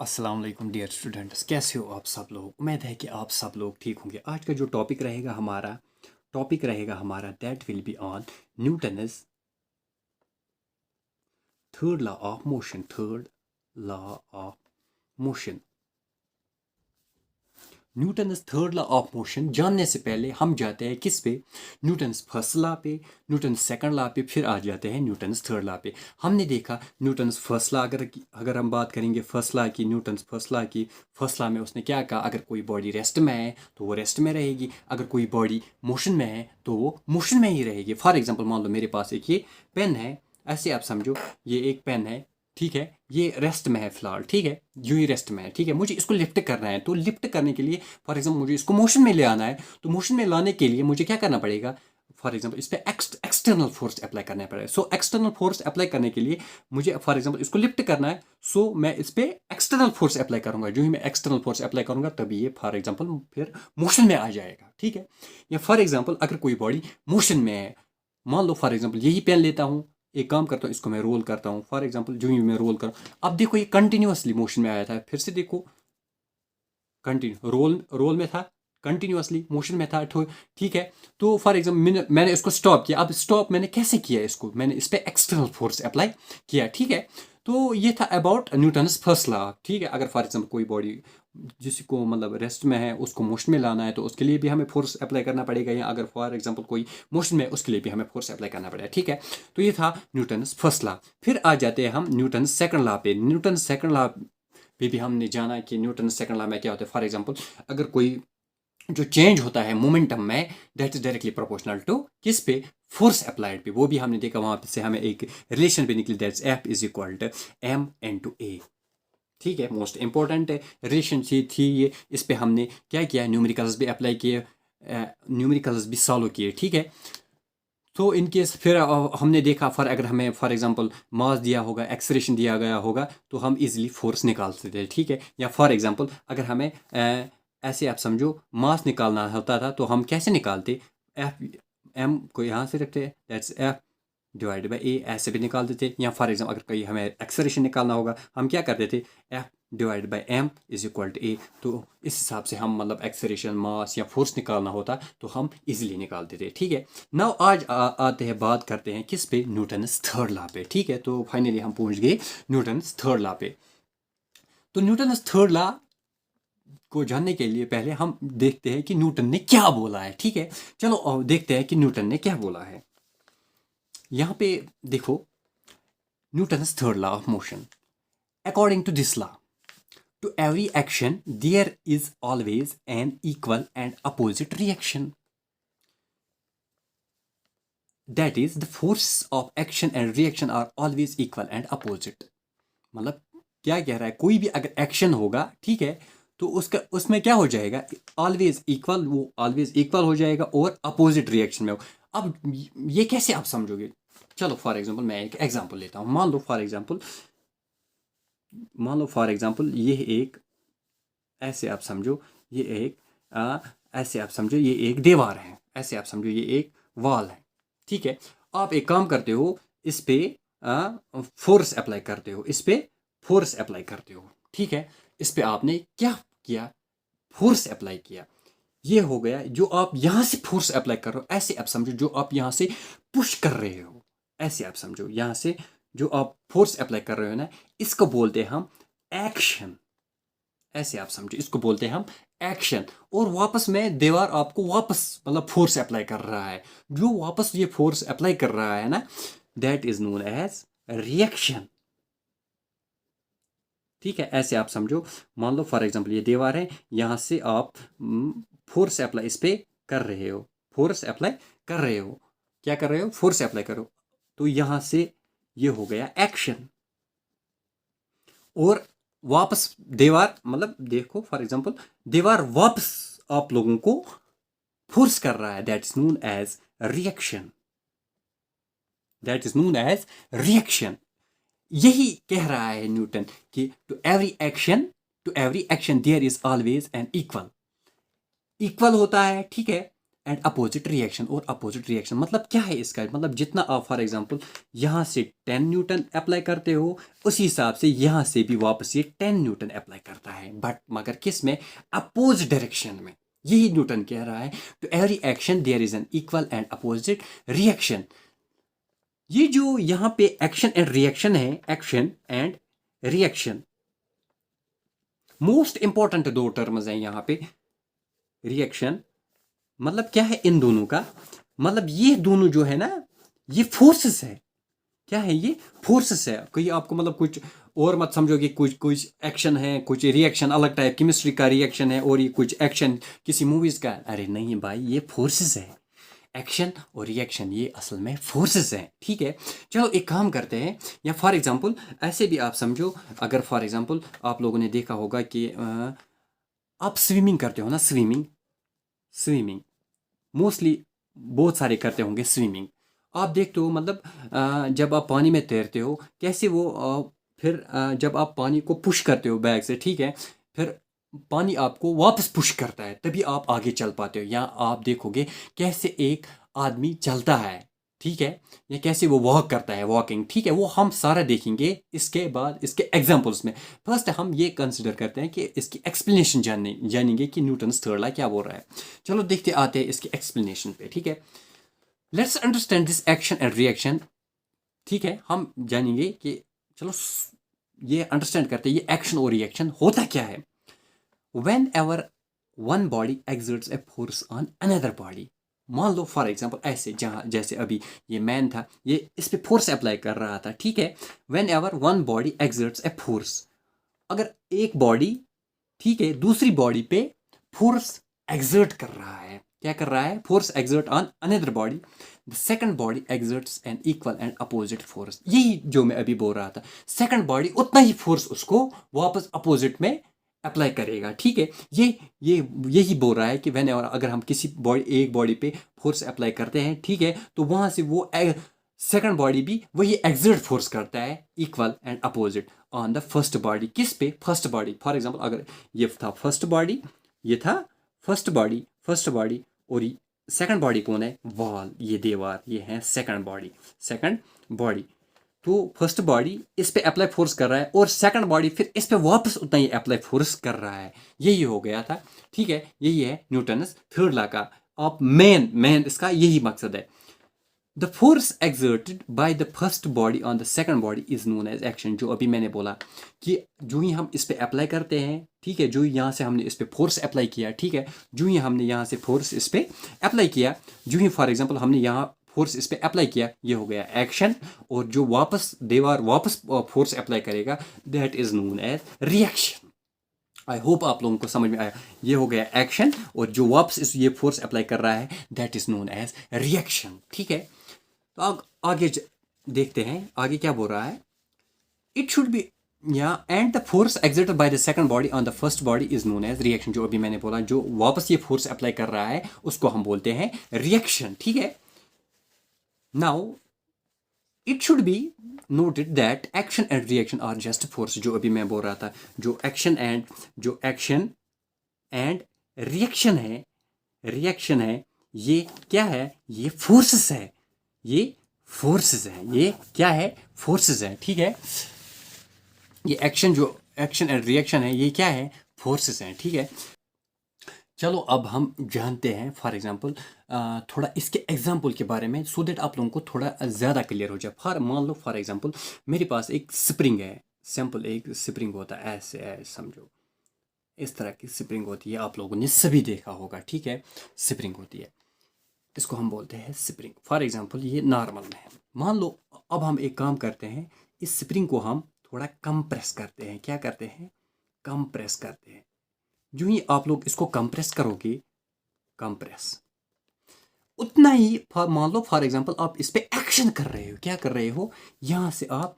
अस्सलाम वालेकुम dear students, कैसे हो आप सब लोग। उम्मीद है कि आप सब लोग ठीक होंगे। आज का जो टॉपिक रहेगा हमारा that will be on Newton's third law of motion. Newton's third law of motion जानने से पहले हम जाते हैं किस पे, न्यूटन्स फर्स्ट लॉ पे, न्यूटन्स सेकंड लॉ पे, फिर आ जाते हैं न्यूटन्स थर्ड लॉ पे। हमने देखा न्यूटन्स फर्स्ट लॉ, अगर हम बात करेंगे फर्स्ट लॉ की, न्यूटन्स फर्स्ट लॉ में उसने क्या कहा, अगर कोई बॉडी रेस्ट में है तो वो रेस्ट में रहेगी, अगर कोई बॉडी मोशन में है तो वो मोशन में ही रहेगी। फॉर एग्जाम्पल मान लो मेरे पास एक ये पेन है, ऐसे आप समझो ये एक पेन है, ठीक है, ये रेस्ट में है फिलहाल, ठीक है, यूं ही रेस्ट में है, ठीक है, मुझे इसको लिफ्ट करना है। तो लिफ्ट करने के लिए फॉर एग्जाम्पल मुझे इसको मोशन में ले आना है, तो मोशन में लाने के लिए मुझे क्या करना पड़ेगा, फॉर एग्जाम्पल इस पर एक्सटर्नल फोर्स अप्लाई करना पड़ेगा। सो एक्सटर्नल फोर्स अप्लाई करने के लिए मुझे फॉर एग्जाम्पल इसको लिफ्ट करना है, सो मैं इस पर एक्सटर्नल फोर्स अप्लाई करूंगा। जो ही मैं एक्सटर्नल फोर्स अप्लाई करूंगा तभी ये फॉर एग्जाम्पल फिर मोशन में आ जाएगा, ठीक है। या फॉर एग्जाम्पल अगर कोई बॉडी मोशन में है, मान लो फॉर एग्जाम्पल यही पेन लेता हूँ, एक काम करता हूँ, इसको मैं रोल करता हूँ, फॉर एग्जाम्पल जो ही मैं रोल करूँ, अब देखो ये कंटिन्यूअसली मोशन में आया था, फिर से देखो कंटिन्यू रोल में था, कंटिन्यूअसली मोशन में था, ठीक है। तो फॉर एग्जाम्पल मैंने इसको स्टॉप किया। अब स्टॉप मैंने कैसे किया, इसको मैंने इस पर एक्सटर्नल फोर्स अप्लाई किया, ठीक है। तो ये था अबाउट न्यूटन्स फर्स्ट लॉ, ठीक है। अगर फॉर एग्जाम्पल कोई बॉडी जिसको मतलब रेस्ट में है उसको मोशन में लाना है तो उसके लिए भी हमें फोर्स अप्लाई करना पड़ेगा, या अगर फॉर एग्जाम्पल कोई मोशन में उसके लिए भी हमें फोर्स अप्लाई करना पड़ेगा, ठीक है। तो ये था न्यूटन्स फर्स्ट लॉ। फिर आ जाते हैं हम न्यूटन्स सेकंड लॉ पे। न्यूटन्स सेकंड लॉ पे भी हमने जाना कि न्यूटन सेकंड लॉ में क्या होता है। फॉर एग्जांपल अगर कोई जो चेंज होता है मोमेंटम में, that is directly proportional to किस पे, फोर्स अप्लाइड पे। वो भी हमने देखा, वहां से हमें एक रिलेशन भी निकली, that's F is equal to M into A, ठीक है। मोस्ट इंपॉर्टेंट रिलेशन थी ये। इस पे हमने क्या किया, न्यूमेरिकल्स भी अप्लाई किए, न्यूमेरिकल्स भी सॉल्व किए, ठीक है। तो इनकेस फिर हमने देखा फॉर अगर हमें फॉर एग्जांपल मास दिया होगा, एक्सलेरेशन दिया गया होगा, तो हम इजीली फोर्स निकाल सकते हैं, ठीक है। या फॉर एग्जांपल अगर हमें ऐसे आप समझो मास निकालना होता था तो हम कैसे निकालते, एफ एम को यहाँ से रखते हैं, दैट्स एफ डिवाइड बाई ए, ऐसे भी निकाल देते। या फॉर एग्जाम्पल अगर कहीं हमें एक्सलेरेशन निकालना होगा, हम क्या करते थे, F divide by M is equal to A. तो इस हिसाब से हम मतलब एक्सलेरेशन मास या फोर्स निकालना होता तो हम इजीली निकालते थे, ठीक है। नाउ आज आते हैं, बात करते हैं किस पे, न्यूटन्स थर्ड लॉ पे, ठीक है। तो फाइनली हम पहुंच गए न्यूटन्स थर्ड लॉ पे। तो न्यूटन्स थर्ड लॉ को जानने के लिए पहले हम देखते हैं कि न्यूटन ने क्या बोला है, ठीक है। चलो देखते हैं कि न्यूटन ने क्या बोला है। यहाँ पे देखो, Newton's third law of motion, according to this law, to every action there is always an equal and opposite reaction, that is the force of action and reaction are always equal and opposite। मतलब क्या कह रहा है, कोई भी अगर action होगा, ठीक है, तो उसका उसमें क्या हो जाएगा, ऑलवेज इक्वल, वो ऑलवेज इक्वल हो जाएगा और अपोजिट रिएक्शन में हो। अब ये कैसे आप समझोगे, चलो फॉर एग्जांपल मैं एक एग्जांपल लेता हूँ। मान लो फॉर एग्जांपल ये एक, ऐसे आप समझो ये एक ऐसे आप समझो ये एक दीवार है, ऐसे आप समझो ये एक वॉल है, ठीक है। आप एक काम करते हो, इस पे फोर्स अप्लाई करते हो, इस पे फोर्स अप्लाई करते हो, ठीक है। इस पे आपने क्या किया, फोर्स अप्लाई किया। ये हो गया, जो आप यहां से फोर्स अप्लाई कर रहे हो, ऐसे आप समझो जो आप यहां से पुश कर रहे हो, ऐसे आप समझो यहां से जो आप फोर्स अप्लाई कर रहे हो ना, इसको बोलते हैं हम एक्शन, ऐसे आप समझो इसको बोलते हैं हम एक्शन। और वापस में दीवार आपको वापस मतलब फोर्स अप्लाई कर रहा है, जो वापस ये फोर्स अप्लाई कर रहा है ना, that is known as reaction, ठीक है। ऐसे आप समझो, मान लो फॉर एग्जांपल ये दीवार है, यहां से आप फोर्स अप्लाई इस पे कर रहे हो, फोर्स अप्लाई कर रहे हो, क्या कर रहे हो, फोर्स अप्लाई करो, तो यहां से ये हो गया एक्शन। और वापस दीवार मतलब देखो फॉर एग्जांपल दीवार वापस आप लोगों को फोर्स कर रहा है, that is known as reaction, that is known as reaction. यही कह रहा है न्यूटन कि to every action there is always an equal, equal होता है, ठीक है। एंड अपोजिट रिएक्शन, और अपोजिट रिएक्शन मतलब क्या है इसका, मतलब जितना आप फॉर एग्जांपल यहाँ से 10 न्यूटन अप्लाई करते हो उसी हिसाब से यहाँ से भी वापस ये 10 न्यूटन अप्लाई करता है, बट मगर किस में, अपोजिट डायरेक्शन में। यही न्यूटन कह रहा है, तो every action there is an equal and opposite reaction. ये जो यहाँ पे एक्शन एंड रिएक्शन है, action and reaction, most important दो टर्म्स हैं यहाँ पे। रिएक्शन मतलब क्या है इन दोनों का, मतलब ये दोनों जो है ना ये फोर्सेस है। क्या है ये, फोर्सेस है। कोई आपको मतलब कुछ और मत समझो कि कुछ कुछ एक्शन है, कुछ रिएक्शन अलग टाइप, केमिस्ट्री का रिएक्शन है और ये कुछ एक्शन किसी मूवीज का। अरे नहीं भाई, ये फोर्सेस है। एक्शन और रिएक्शन ये असल में फोर्सेस हैं, ठीक है। चलो एक काम करते हैं, या फॉर एग्जांपल ऐसे भी आप समझो, अगर फॉर एग्जांपल आप लोगों ने देखा होगा कि आप स्विमिंग करते हो ना, स्विमिंग स्विमिंग मोस्टली बहुत सारे करते होंगे स्विमिंग। आप देखते हो मतलब जब आप पानी में तैरते हो कैसे वो फिर जब आप पानी को पुश करते हो बैग से, ठीक है, फिर पानी आपको वापस पुश करता है, तभी आप आगे चल पाते हो। या आप देखोगे कैसे एक आदमी चलता है, ठीक है, या कैसे वो वॉक करता है, वॉकिंग, ठीक है, वो हम सारा देखेंगे इसके बाद इसके एग्जाम्पल्स में। फर्स्ट हम ये कंसिडर करते हैं कि इसकी एक्सप्लेनेशन जानेंगे कि न्यूटन्स थर्ड लॉ क्या बोल रहा है। चलो देखते आते हैं इसकी एक्सप्लेनेशन पे, ठीक है। Let's understand this action and reaction, ठीक है, हम जानेंगे कि चलो ये अंडरस्टैंड करते हैं ये एक्शन और रिएक्शन होता क्या है। When ever one body exerts a force on another body, मान लो फॉर एग्जाम्पल ऐसे, जहाँ जैसे अभी ये मैन था, ये इस पे फोर्स अप्लाई कर रहा था, ठीक है। When ever one body exerts a force, अगर एक बॉडी, ठीक है, दूसरी बॉडी पे फोर्स एक्सर्ट कर रहा है, क्या कर रहा है, force exert on another body, the second body exerts an equal and opposite force. यही जो मैं अभी बोल रहा था, सेकंड बॉडी उतना ही फोर्स उसको वापस अपोजिट में अप्लाई करेगा, ठीक है। ये यही बोल रहा है कि वेन एवर, अगर हम किसी बॉडी, एक बॉडी पे फोर्स अप्लाई करते हैं, ठीक है, तो वहां से वो सेकंड बॉडी भी वही एक्सर्ट फोर्स करता है, equal and opposite on the first body. किस पे, फर्स्ट बॉडी। फॉर एग्जांपल अगर ये था फर्स्ट बॉडी, ये था फर्स्ट बॉडी और सेकंड बॉडी कौन है, वॉल, ये दीवार, ये है सेकंड बॉडी। तो फर्स्ट बॉडी इस पे अप्लाई फोर्स कर रहा है और सेकंड बॉडी फिर इस पे वापस उतना ही अप्लाई फोर्स कर रहा है। यही हो गया था, ठीक है। यही है न्यूटन्स थर्ड लॉ का। आप मेन इसका यही मकसद है। The force exerted by the first body on the second body is known as action. जो अभी मैंने बोला कि जो ही हम इस पे अप्लाई करते हैं, ठीक है, जो यहाँ से हमने इस पे फोर्स अप्लाई किया, ठीक है, जो ही हमने यहाँ से फोर्स इस पे अप्लाई किया, जो ही फॉर एग्जांपल हमने यहाँ फोर्स इस पे अप्लाई किया, ये हो गया एक्शन। और जो वापस दीवार वापस फोर्स अप्लाई करेगा, that is known as reaction. I hope आप लोगों को समझ में आया। ये हो गया एक्शन, और जो वापस ये फोर्स अप्लाई कर रहा है, that is known as reaction, ठीक है। तो आगे देखते हैं आगे क्या बोल रहा है। इट शुड बी, या and the force exerted by the second body on the first body is known as reaction. जो अभी मैंने बोला, जो वापस ये फोर्स अप्लाई कर रहा है उसको हम बोलते हैं रिएक्शन, ठीक है। Now it should be noted that action and reaction are just force. जो अभी मैं बोल रहा था, जो एक्शन एंड रिएक्शन है, ये क्या है, ये फोर्सेस है, ये फोर्सेस है, ये क्या है, फोर्सेस है, ठीक है। ये एक्शन एंड रिएक्शन है, ये क्या है, फोर्सेस हैं, ठीक है। चलो अब हम जानते हैं फॉर एग्जांपल थोड़ा इसके एग्जांपल के बारे में, सो दैट आप लोगों को थोड़ा ज़्यादा क्लियर हो जाए। मान लो फॉर एग्जांपल मेरे पास एक स्प्रिंग है, सिंपल एक स्प्रिंग होता है, ऐसे समझो, इस तरह की स्प्रिंग होती है, आप लोगों ने सभी देखा होगा, ठीक है, स्प्रिंग होती है, इसको हम बोलते हैं स्प्रिंग। फॉर एग्जांपल ये नॉर्मल में है। मान लो अब हम एक काम करते हैं, इस स्प्रिंग को हम थोड़ा कंप्रेस करते हैं। क्या करते हैं, कंप्रेस करते हैं। जो ही आप लोग इसको कंप्रेस करोगे, कंप्रेस, उतना ही मान लो फॉर एग्जांपल आप इस पे एक्शन कर रहे हो। क्या कर रहे हो, यहां से आप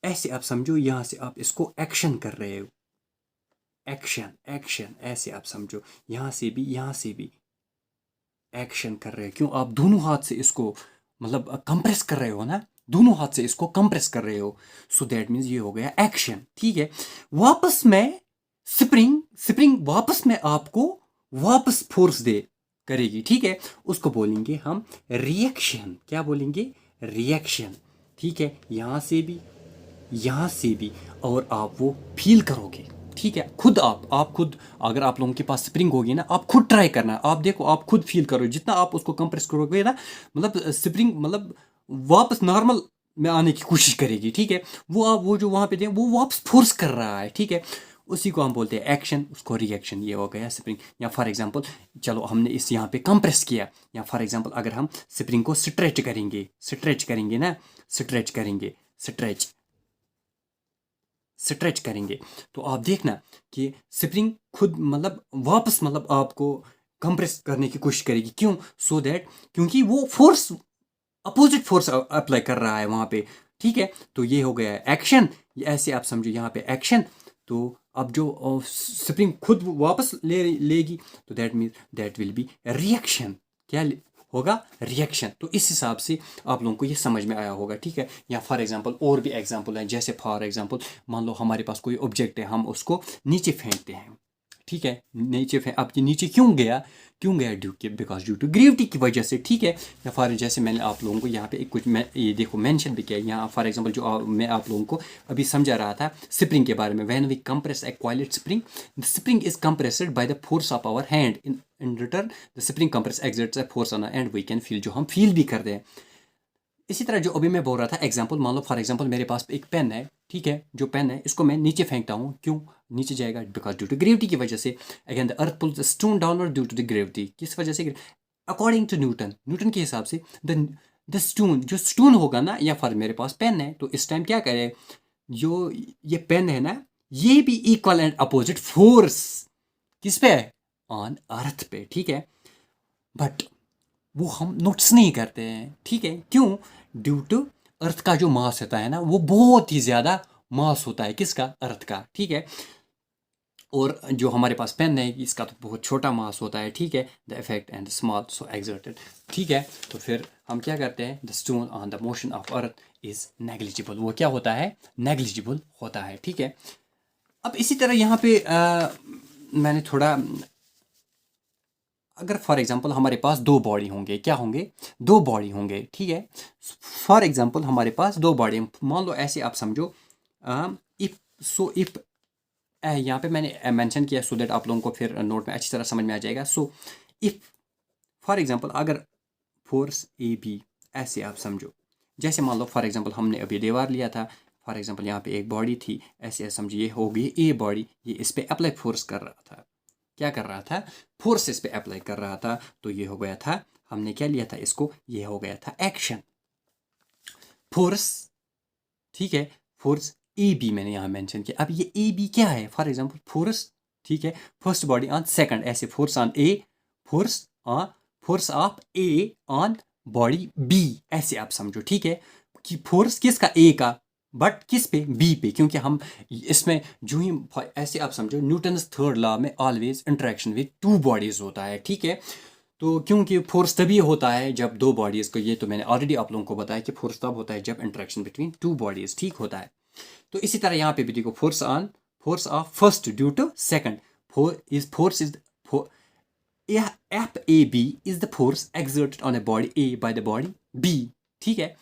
ऐसे, आप समझो, यहां से आप इसको एक्शन कर रहे हो, एक्शन ऐसे आप समझो, यहां से भी एक्शन कर रहे हो। क्यों, आप दोनों हाथ से इसको मतलब कंप्रेस कर रहे हो ना, दोनों हाथ से इसको कंप्रेस कर रहे हो, सो दैट मीन्स ये हो गया एक्शन, ठीक है। वापस में स्प्रिंग वापस में आपको वापस फोर्स दे, करेगी, ठीक है, उसको बोलेंगे हम रिएक्शन। क्या बोलेंगे? रिएक्शन, ठीक है, यहाँ से भी, यहाँ से भी, और आप वो फील करोगे, ठीक है, खुद आप खुद, अगर आप लोगों के पास स्प्रिंग होगी ना, आप खुद ट्राई करना, आप देखो, आप खुद फील करो, जितना आप उसको कंप्रेस करोगे ना, मतलब स्प्रिंग मतलब वापस नॉर्मल में आने की कोशिश करेगी, ठीक है, वो आप वो जो वहाँ पे दें वो वापस फोर्स कर रहा है, ठीक है, उसी को हम बोलते हैं एक्शन, उसको रिएक्शन। ये हो गया स्प्रिंग। या फॉर एग्जांपल, चलो हमने इस यहाँ पे कंप्रेस किया, या फॉर एग्जांपल अगर हम स्प्रिंग को स्ट्रेच करेंगे ना, स्ट्रेच करेंगे, स्ट्रेच करेंगे, तो आप देखना कि स्प्रिंग खुद मतलब वापस मतलब आपको कंप्रेस करने की कोशिश करेगी। क्यों? सो दैट, क्योंकि वो फोर्स, अपोजिट फोर्स अप्लाई कर रहा है वहाँ पे, ठीक है। तो ये हो गया एक्शन, ऐसे आप समझो यहाँ पे एक्शन। तो अब जो स्प्रिंग खुद वापस लेगी, तो that mean that will be reaction. क्या होगा? रिएक्शन। तो इस हिसाब से आप लोगों को ये समझ में आया होगा, ठीक है। या फॉर एग्जांपल और भी एग्जांपल है, जैसे फॉर एग्जांपल मान लो हमारे पास कोई ऑब्जेक्ट है, हम उसको नीचे फेंकते हैं, ठीक है, नीचे अब ये नीचे क्यों गया बिकॉज ड्यू टू ग्रेविटी की वजह से, ठीक है। या फॉर जैसे मैंने आप लोगों को यहाँ पे एक कुछ ये देखो मेंशन भी किया यहाँ, फॉर एग्जांपल जो मैं आप लोगों को अभी समझा रहा था स्प्रिंग के बारे में। When we compress a coiled spring, the spring is compressed by the force of our hand, in return the spring compress exerts a force on and we can feel, जो हम फील भी करते हैं। इसी तरह जो अभी मैं बोल रहा था एग्जाम्पल, मान लो फॉर एग्जाम्पल मेरे पास एक पेन है, ठीक है, जो पेन है इसको मैं नीचे फेंकता हूँ, क्यों नीचे जाएगा? बिकॉज ड्यू टू ग्रेविटी की वजह से। Again the earth pulls the stone downward due to the gravity. किस वजह से? अकॉर्डिंग टू न्यूटन के हिसाब से द स्टोन, जो स्टोन होगा ना, या फिर मेरे पास पेन है, तो इस टाइम क्या करे, जो ये पेन है ना, ये भी इक्वल एंड अपोजिट फोर्स किस पे है? ऑन अर्थ पे, ठीक है। बट वो हम नोटिस नहीं करते हैं, ठीक है, क्यों? ड्यू टू अर्थ का जो मास होता है ना, वो बहुत ही ज़्यादा मास होता है, किसका? अर्थ का, ठीक है। और जो हमारे पास पेन है, इसका तो बहुत छोटा मास होता है, ठीक है। The effect and small so exerted, ठीक है। तो फिर हम क्या करते हैं? The stone on the motion of earth is negligible. वो क्या होता है? नेग्लिजिबल होता है, ठीक है। अब इसी तरह यहाँ पे मैंने थोड़ा, अगर फॉर एग्जांपल हमारे पास दो बॉडी होंगे, क्या होंगे? दो बॉडी होंगे, ठीक है। फॉर एग्जांपल हमारे पास दो बॉडी, मान लो ऐसे आप समझो, इफ यहाँ पे मैंने मेंशन किया सो दैट आप लोगों को फिर नोट में अच्छी तरह समझ में आ जाएगा। सो इफ फॉर एग्जांपल अगर फोर्स ए बी, ऐसे आप समझो, जैसे मान लो फॉर एग्जांपल हमने अभी दीवार लिया था, फॉर एग्जांपल यहाँ पे एक बॉडी थी, ऐसे समझिए ये होगी ए बॉडी, ये इस पर अप्लाई फोर्स कर रहा था, क्या कर रहा था? फोर्स इस पे अप्लाई कर रहा था। तो ये हो गया था, हमने क्या लिया था इसको, ये हो गया था एक्शन, फोर्स, ठीक है। फोर्स ए बी मैंने यहाँ मेंशन किया। अब ये ए बी क्या है? फॉर एग्जांपल फोर्स, ठीक है, फर्स्ट बॉडी ऑन सेकंड, ऐसे force on A, force of A on body B, ऐसे आप समझो, ठीक है, कि फोर्स किसका? ए का, बट किस पे? बी पे, क्योंकि हम इसमें जो ही ऐसे आप समझो, न्यूटन्स थर्ड लॉ में always interaction with two bodies होता है, ठीक है। तो क्योंकि फोर्स तभी होता है जब दो बॉडीज को, ये तो मैंने ऑलरेडी आप लोगों को बताया कि फोर्स तब होता है जब इंटरेक्शन बिटवीन टू बॉडीज, ठीक होता है। तो इसी तरह यहाँ पे भी देखो, force of first due to second, force is F A B is the force exerted on a body A by the body B, ठीक है।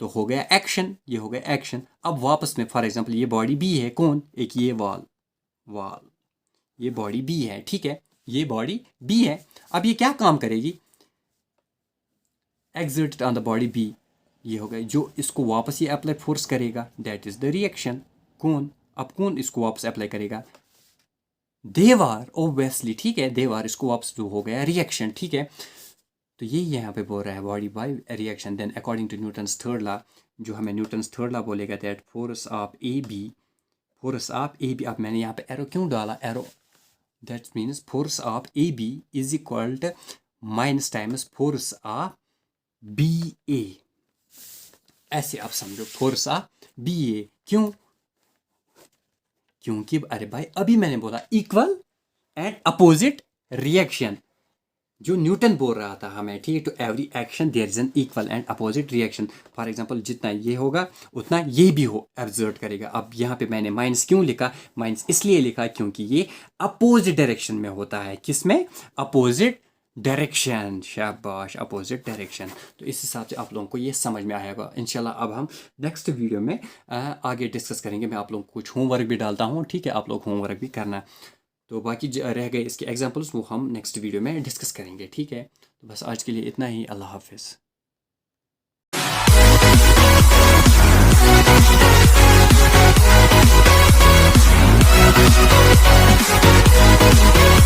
तो हो गया एक्शन, ये हो गया एक्शन। अब वापस में फॉर एग्जांपल ये बॉडी बी है, कौन? एक ये वाल, ये बॉडी बी है, ठीक है, ये बॉडी बी है। अब ये क्या काम करेगी? Exerted on the body B, ये हो गया, जो इसको वापस ये अप्लाई फोर्स करेगा, दैट इज द रिएक्शन। कौन? अब कौन इसको वापस अप्लाई करेगा? दीवार, ओब्वियसली, ठीक है, दीवार इसको वापस, जो हो गया रिएक्शन, ठीक है। तो ये यहाँ पे बोल रहा है body by reaction. Then according to Newton's third law, जो हमें न्यूटन्स थर्ड लॉ बोलेगा, that force of A B, अब मैंने यहाँ पे एरो क्यों डाला? Arrow, that means force of A B is equal to minus times force of B A, ऐसे आप समझो, फोर्स ऑफ बी ए। क्यों? क्योंकि अरे भाई अभी मैंने बोला इक्वल एंड अपोजिट रिएक्शन, जो न्यूटन बोल रहा था हमें, ठीक है। To every action there is an equal and opposite reaction. For example जितना ये होगा उतना ये भी हो एब्जर्व करेगा। अब यहाँ पे मैंने माइनस क्यों लिखा? माइनस इसलिए लिखा क्योंकि ये अपोजिट डायरेक्शन में होता है। किस में? अपोजिट, डायरेक्शन, शाबाश, अपोजिट डायरेक्शन। तो इस हिसाब से आप लोगों को ये समझ में आएगा इंशाल्लाह। अब हम नेक्स्ट वीडियो में आगे डिस्कस करेंगे। मैं आप लोगों को कुछ होमवर्क भी डालता हूँ, ठीक है, आप लोग होमवर्क भी करना। तो बाकी रह गए इसके एग्जाम्पल्स, वो हम नेक्स्ट वीडियो में डिस्कस करेंगे, ठीक है। तो बस आज के लिए इतना ही। अल्लाह हाफिज़।